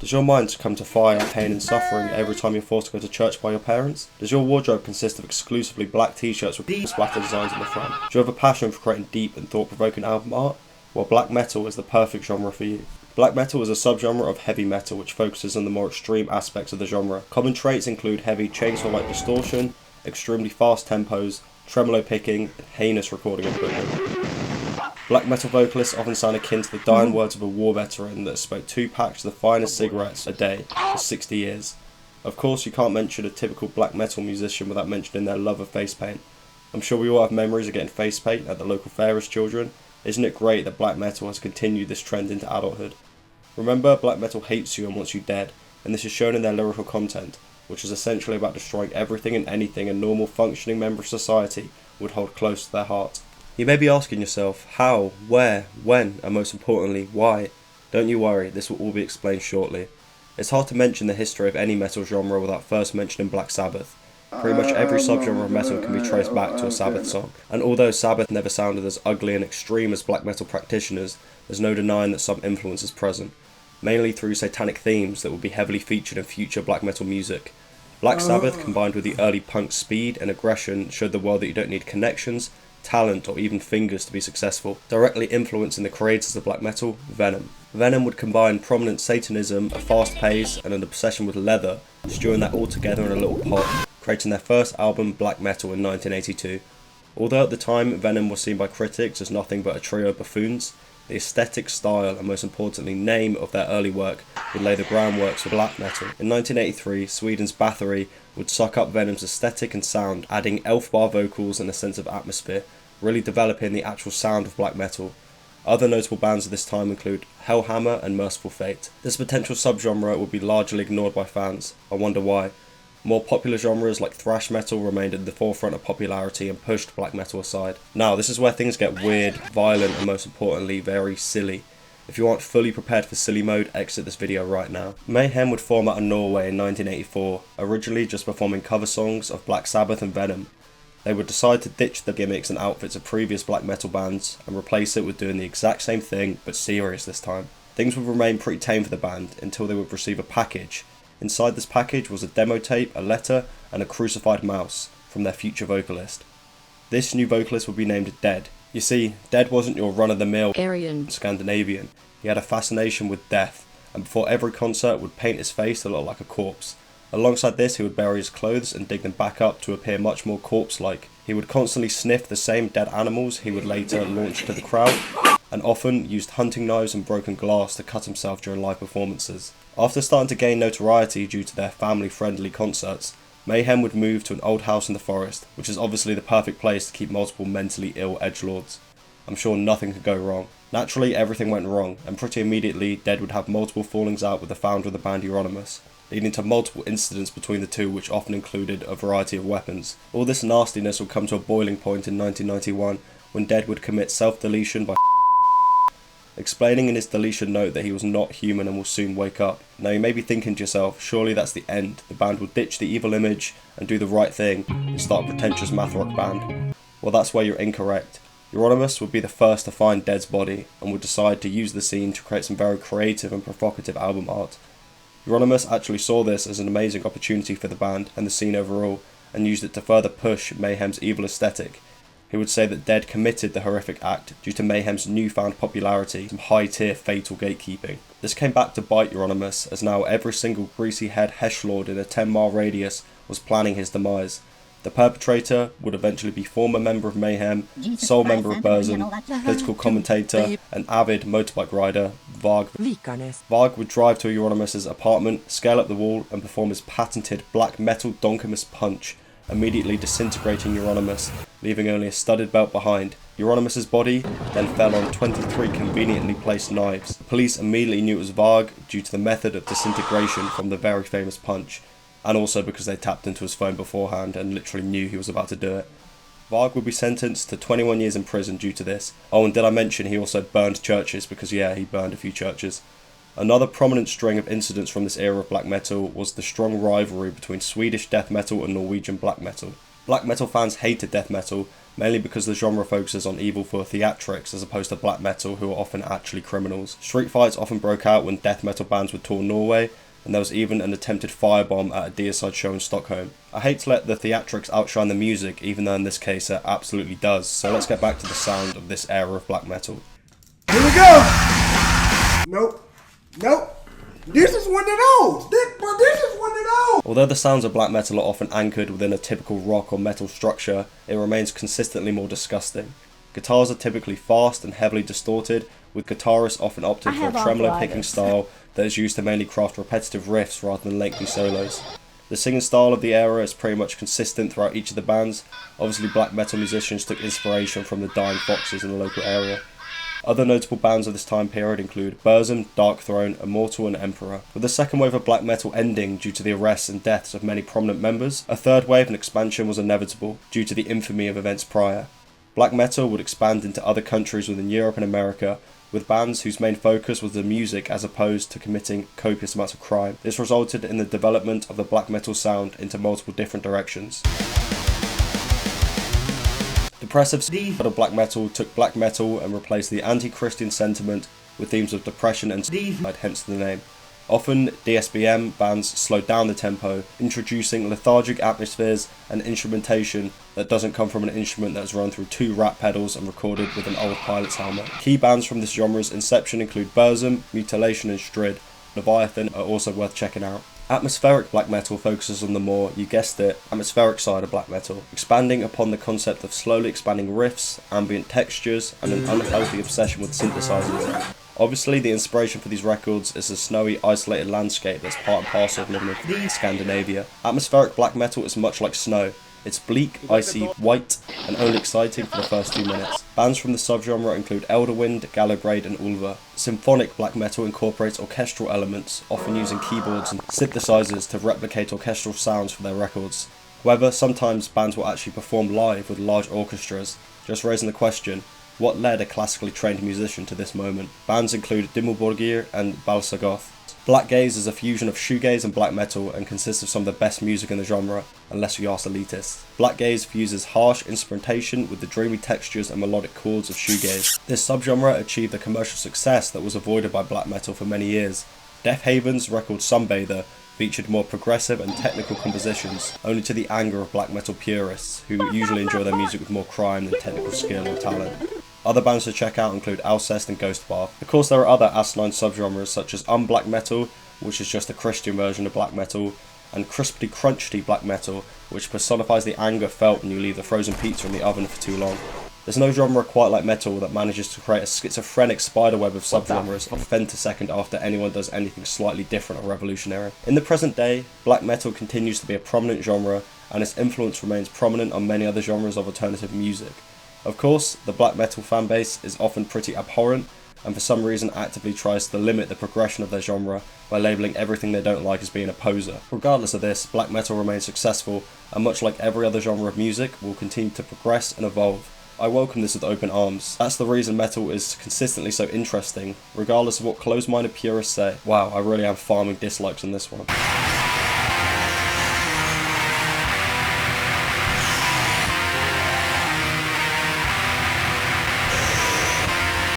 Does your mind succumb to fire, pain and suffering every time you're forced to go to church by your parents? Does your wardrobe consist of exclusively black t-shirts with splatter designs on the front? Do you have a passion for creating deep and thought-provoking album art? Well, black metal is the perfect genre for you. Black metal is a subgenre of heavy metal which focuses on the more extreme aspects of the genre. Common traits include heavy chainsaw-like distortion, extremely fast tempos, tremolo picking, and heinous recording equipment. Black metal vocalists often sound akin to the dying words of a war veteran that smoked 2 packs of the finest cigarettes a day for 60 years. Of course, you can't mention a typical black metal musician without mentioning their love of face paint. I'm sure we all have memories of getting face paint at the local fair as children. Isn't it great that black metal has continued this trend into adulthood? Remember, black metal hates you and wants you dead, and this is shown in their lyrical content, which is essentially about destroying everything and anything a normal functioning member of society would hold close to their heart. You may be asking yourself, how, where, when, and most importantly, why? Don't you worry, this will all be explained shortly. It's hard to mention the history of any metal genre without first mentioning Black Sabbath. Pretty much every subgenre of metal can be traced back to a Sabbath song, and although Sabbath never sounded as ugly and extreme as black metal practitioners, there's no denying that some influence is present, mainly through satanic themes that will be heavily featured in future black metal music. Black Sabbath, combined with the early punk speed and aggression, showed the world that you don't need connections, talent, or even fingers to be successful, directly influencing the creators of black metal, Venom. Venom would combine prominent Satanism, a fast pace, and an obsession with leather, stewing that all together in a little pot, creating their first album, Black Metal, in 1982. Although at the time Venom was seen by critics as nothing but a trio of buffoons, the aesthetic, style, and most importantly name of their early work would lay the groundwork for black metal. In 1983, Sweden's Bathory would suck up Venom's aesthetic and sound, adding elf bar vocals and a sense of atmosphere, really developing the actual sound of black metal. Other notable bands of this time include Hellhammer and Merciful Fate. This potential subgenre would be largely ignored by fans. I wonder why. More popular genres like thrash metal remained at the forefront of popularity and pushed black metal aside. Now, this is where things get weird, violent, and most importantly, very silly. If you aren't fully prepared for silly mode, exit this video right now. Mayhem would form out of Norway in 1984, originally just performing cover songs of Black Sabbath and Venom. They would decide to ditch the gimmicks and outfits of previous black metal bands and replace it with doing the exact same thing, but serious this time. Things would remain pretty tame for the band until they would receive a package. Inside this package was a demo tape, a letter, and a crucified mouse from their future vocalist. This new vocalist would be named Dead. You see, Dead wasn't your run-of-the-mill Aryan Scandinavian. He had a fascination with death, and before every concert would paint his face to look like a corpse. Alongside this, he would bury his clothes and dig them back up to appear much more corpse-like. He would constantly sniff the same dead animals he would later launch to the crowd, and often used hunting knives and broken glass to cut himself during live performances. After starting to gain notoriety due to their family-friendly concerts, Mayhem would move to an old house in the forest, which is obviously the perfect place to keep multiple mentally ill edgelords. I'm sure nothing could go wrong. Naturally, everything went wrong, and pretty immediately, Dead would have multiple fallings out with the founder of the band Euronymous, leading to multiple incidents between the two which often included a variety of weapons. All this nastiness would come to a boiling point in 1991 when Dead would commit self-deletion by explaining in his deletion note that he was not human and will soon wake up. Now you may be thinking to yourself, surely that's the end, the band will ditch the evil image and do the right thing and start a pretentious math rock band. Well, that's where you're incorrect. Euronymous would be the first to find Dead's body and would decide to use the scene to create some very creative and provocative album art. Euronymous actually saw this as an amazing opportunity for the band and the scene overall, and used it to further push Mayhem's evil aesthetic. He would say that Dead committed the horrific act due to Mayhem's newfound popularity and high-tier fatal gatekeeping. This came back to bite Euronymous, as now every single greasy-head Heshlord in a 10-mile radius was planning his demise. The perpetrator would eventually be former member of Mayhem, sole member of Burzum, political commentator, and avid motorbike rider, Varg. Varg would drive to Euronymous' apartment, scale up the wall, and perform his patented black metal donkamus punch, immediately disintegrating Euronymous, leaving only a studded belt behind. Euronymous' body then fell on 23 conveniently placed knives. The police immediately knew it was Varg due to the method of disintegration from the very famous punch, and also because they tapped into his phone beforehand and literally knew he was about to do it. Varg would be sentenced to 21 years in prison due to this. Oh, and did I mention he also burned churches, because yeah, he burned a few churches. Another prominent string of incidents from this era of black metal was the strong rivalry between Swedish death metal and Norwegian black metal. Black metal fans hated death metal, mainly because the genre focuses on evil for theatrics as opposed to black metal, who are often actually criminals. Street fights often broke out when death metal bands would tour Norway, and there was even an attempted firebomb at a Deicide show in Stockholm. I hate to let the theatrics outshine the music, even though in this case it absolutely does, so let's get back to the sound of this era of black metal. Here we go! Nope. This is one of those! This is one of those! Although the sounds of black metal are often anchored within a typical rock or metal structure, it remains consistently more disgusting. Guitars are typically fast and heavily distorted, with guitarists often opting for a tremolo picking style that is used to mainly craft repetitive riffs rather than lengthy solos. The singing style of the era is pretty much consistent throughout each of the bands. Obviously black metal musicians took inspiration from the Dying Foxes in the local area. Other notable bands of this time period include Burzum, Darkthrone, Immortal and Emperor. With the second wave of black metal ending due to the arrests and deaths of many prominent members, a third wave and expansion was inevitable due to the infamy of events prior. Black metal would expand into other countries within Europe and America, with bands whose main focus was the music as opposed to committing copious amounts of crime. This resulted in the development of the black metal sound into multiple different directions. Depressive style of black metal took black metal and replaced the anti-Christian sentiment with themes of depression and suicide, hence the name. Often, DSBM bands slowed down the tempo, introducing lethargic atmospheres and instrumentation that doesn't come from an instrument that's run through 2 rat pedals and recorded with an old pilot's helmet. Key bands from this genre's inception include Burzum, Mutilation and Strid. Leviathan are also worth checking out. Atmospheric black metal focuses on the more, you guessed it, atmospheric side of black metal, expanding upon the concept of slowly expanding riffs, ambient textures, and an unhealthy obsession with synthesizers. Obviously, the inspiration for these records is the snowy, isolated landscape that's part and parcel of living in Scandinavia. Atmospheric black metal is much like snow. It's bleak, icy, white, and only exciting for the first 2 minutes. Bands from the subgenre include Elderwind, Gallowbraid, and Ulva. Symphonic black metal incorporates orchestral elements, often using keyboards and synthesizers to replicate orchestral sounds for their records. However, sometimes bands will actually perform live with large orchestras, just raising the question, what led a classically trained musician to this moment? Bands include Dimmuborgir and Balsagoth. Black gaze is a fusion of shoegaze and black metal and consists of some of the best music in the genre, unless you ask elitists. Black gaze fuses harsh instrumentation with the dreamy textures and melodic chords of shoegaze. This subgenre achieved a commercial success that was avoided by black metal for many years. Death Haven's record Sunbather featured more progressive and technical compositions, only to the anger of black metal purists, who usually enjoy their music with more crime than technical skill or talent. Other bands to check out include Alcest and Ghostbath. Of course, there are other asinine subgenres such as unblack metal, which is just a Christian version of black metal, and crisply crunchy black metal, which personifies the anger felt when you leave the frozen pizza in the oven for too long. There's no genre quite like metal that manages to create a schizophrenic spiderweb of subgenres a femtosecond after anyone does anything slightly different or revolutionary. In the present day, black metal continues to be a prominent genre, and its influence remains prominent on many other genres of alternative music. Of course, the black metal fanbase is often pretty abhorrent, and for some reason actively tries to limit the progression of their genre by labelling everything they don't like as being a poser. Regardless of this, black metal remains successful, and much like every other genre of music, will continue to progress and evolve. I welcome this with open arms. That's the reason metal is consistently so interesting, regardless of what closed-minded purists say. Wow, I really am farming dislikes on this one.